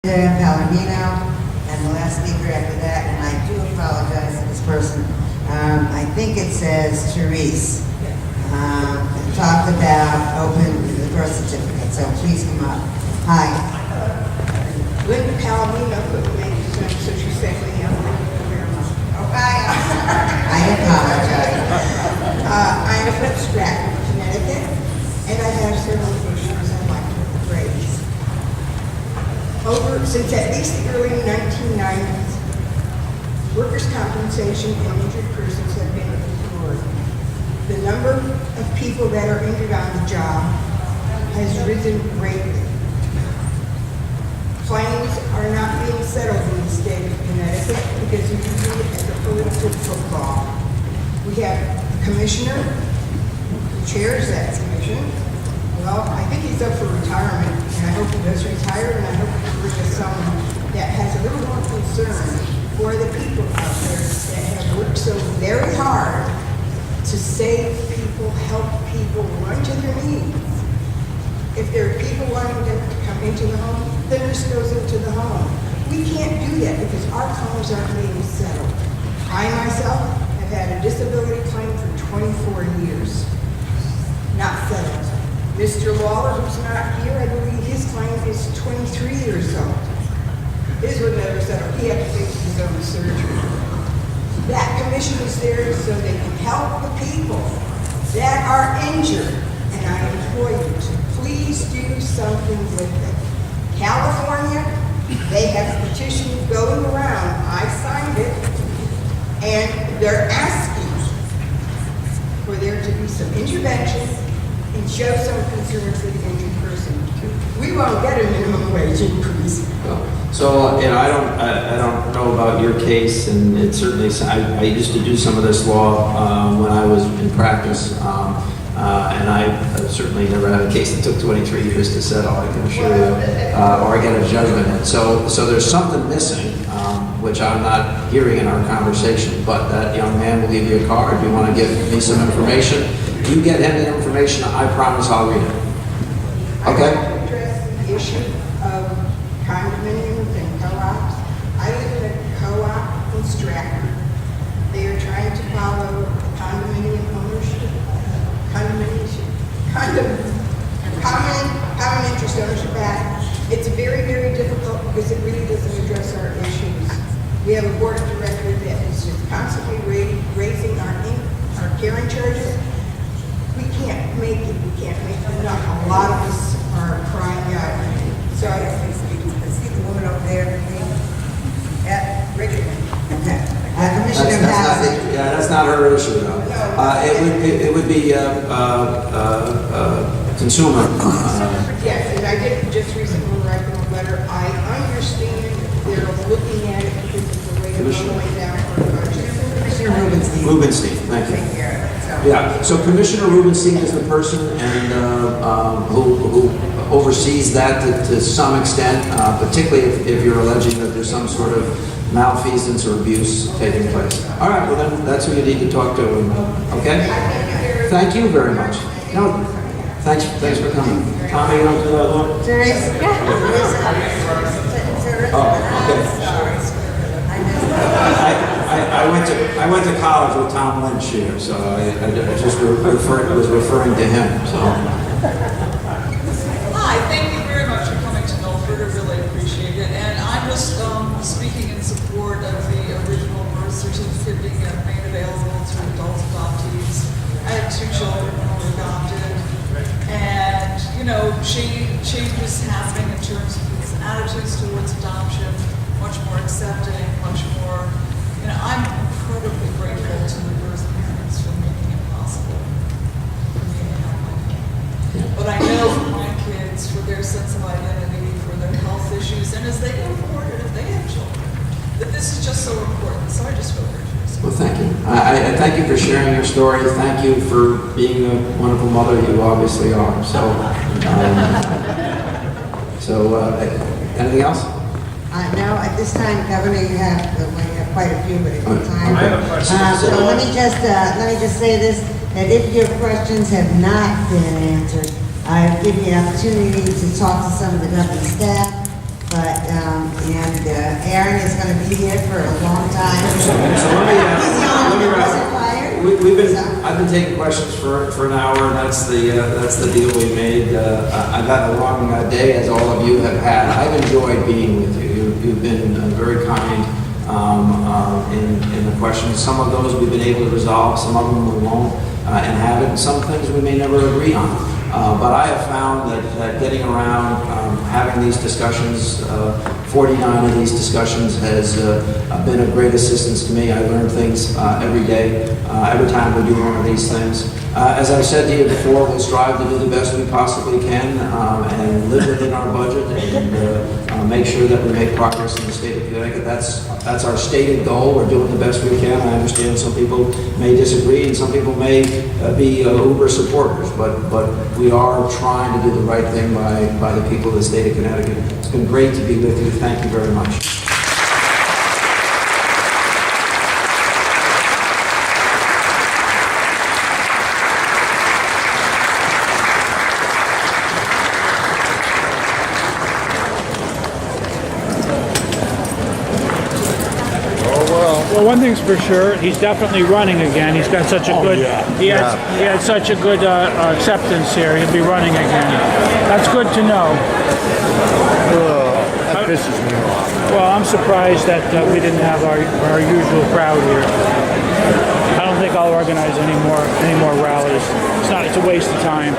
Palomino, and the last speaker after that, and I do apologize to this person. I think it says Therese. Talked about open the birth certificate, so please come up. Hi. Linda Palomino couldn't make it tonight, so she sent me up. Oh, I apologize. I'm from Stratford, Connecticut, and I have several issues I'd like to raise. Since at least the early 1990s, workers' compensation and injured persons have been ignored. The number of people that are injured on the job has risen greatly. Claims are not being settled in the state of Connecticut because we view it as a political football. We have a commissioner who chairs that commission. Well, I think he's up for retirement, and I hope he does retire, and I hope he brings us someone that has a little more concern for the people out there that have worked so very hard to save people, help people, run to their needs. If there are people wanting to come into the home, the nurse goes into the home. We can't do that because our claims aren't being settled. I myself have had a disability claim for 24 years, not settled. Mr. Lawler, who's not here, I believe his claim is 23 years old. His was never settled. He had to face his own surgery. That commission is there so they can help the people that are injured. And I implore you to please do something with it. California, they have a petition going around. I signed it. And they're asking for there to be some intervention and show some concern for the injured person. We won't get a minimum wage increase. So, you know, I don't know about your case, and it certainly, I used to do some of this law when I was in practice, and I certainly never had a case that took 23 years to settle, I can assure you, or get a judgment in. So there's something missing, which I'm not hearing in our conversation, but that young man will give you a card. You want to give me some information? You get him the information, I promise I'll read it. Okay? I want to address the issue of condominiums and co-ops. I live in a co-op in Stratford. They are trying to follow common interest ownership act. It's very, very difficult because it really doesn't address our issues. We have a board of directors that is just constantly raising our caring charges. We can't make it. We can't make it enough. A lot of us are crying out. So I see the woman over there. Yeah, Richard. Okay. Commissioner That's not her issue, though. It would be consumer. Yes, and I did just recently write them a letter. I understand they're looking at it because it's a way of going down for the budget. Commissioner Rubenstein. Rubenstein, thank you. Take care of it. Yeah, so Commissioner Rubenstein is the person and who oversees that to some extent, particularly if you're alleging that there's some sort of malfeasance or abuse taking place. All right, well then that's who you need to talk to. Okay? Thank you very much. No, thanks for coming. Tommy, you don't do that one? Therese? Oh, okay. I went to college with Tom Lynch here, so I just was referring to him. So. Hi, thank you very much for coming to Milford. I really appreciate it. And I'm just speaking in support of the original birth certificate being made available to adult adoptees. I have 2 children who were adopted, and you know, change is happening in terms of people's attitudes towards adoption, much more accepting, much more. You know, I'm incredibly grateful to the birth parents for making it possible for me to have my kid. But I know for my kids, for their sense of identity, for their health issues, and as they go forward, and if they have children, that this is just so important. So I just feel very curious. Well, thank you. I thank you for sharing your story. Thank you for being the wonderful mother you obviously are. So, anything else? No, at this time, Governor, you have quite a few, but at the time. I have a question. So let me just say this, that if your questions have not been answered, I've given you an opportunity to talk to some of the government staff, but And Aaron is going to be here for a long time. So let me, He's the only let one me that wrap. wasn't fired. We've been, So- I've been taking questions for an hour, and that's the deal we made. I've had a long day, as all of you have had. I've enjoyed being with you. You've been very kind in the questions. Some of those we've been able to resolve, some of them we won't, and haven't. Some things we may never agree on. But I have found that getting around, having these discussions, 49 of these discussions has been of great assistance to me. I learn things every day, every time we do one of these things. As I've said to you before, we'll strive to do the best we possibly can and live within our budget and make sure that we make progress in the state of Connecticut. That's our stated goal. We're doing the best we can. I understand some people may disagree and some people may be uber supporters, but we are trying to do the right thing by the people of the state of Connecticut. It's been great to be with you. Thank you very much. Well, one thing's for sure, he's definitely running again. He's got such a good, he had such a good acceptance here. He'll be running again. That's good to know. That pisses me off. Well, I'm surprised that we didn't have our usual crowd here. I don't think I'll organize any more rallies. It's a waste of time.